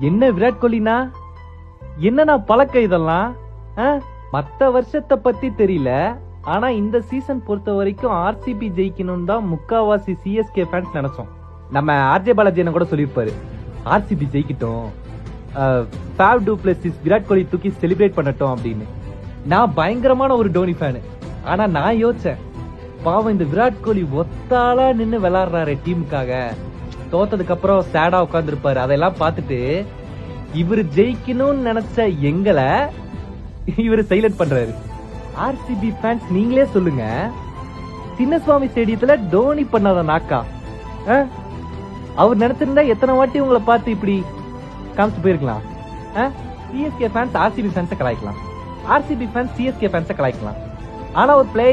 என்ன விராட் கோலினா என்னன்னா பழக்கம் இதெல்லாம்? மத்த வருஷத்தை பத்தி தெரியல, ஆனா இந்த சீசன் பொறுத்த வரைக்கும் ஆர்சிபி ஜெயிக்கணும் தான் முக்காவாசி சிஎஸ்கே ஃபேன்ஸ் நினைச்சோம். நம்ம ஆர்ஜே பாலாஜி கூட சொல்லிருப்பாரு, ஆர்சிபி ஜெயிக்கிட்டோம், Faf du Plessis Virat Kohli தூக்கி செலிப்ரேட் பண்ணட்டும் அப்படின்னு. நான் பயங்கரமான ஒரு டோனி ஃபேனு. ஆனா நான் யோசிச்சேன், பாவம் இந்த விராட் கோலி ஒத்தாளா நின்னு விளையாடுறாரு டீமுக்காக, தோத்ததுக்கு அப்புறம் சேடா உட்கார்ந்துருப்பாரு. அதெல்லாம் பார்த்துட்டு இவரு ஜெயிக்கணும்னு நினைச்ச எங்களை இவரு சைலண்ட் பண்றாரு. ஆர்சிபி ஃபேன்ஸ் நீங்களே சொல்லுங்க, சின்னசுவாமி ஸ்டேடியத்துல டோனி பண்ணாத நாக்கா? அவர் நினைச்சிருந்தா எத்தனை வாட்டி உங்களை பார்த்து இப்படி காமிச்சு போயிருக்கலாம். சிஎஸ்கே ஃபேன்ஸ் ஆர்சிபி ஃபேன்ஸை கலாய்க்கலாம், ஆர்சிபி ஃபேன்ஸ் சிஎஸ்கே ஃபேன்ஸை கலாய்க்கலாம். ஆனா ஒரு பிளேயர்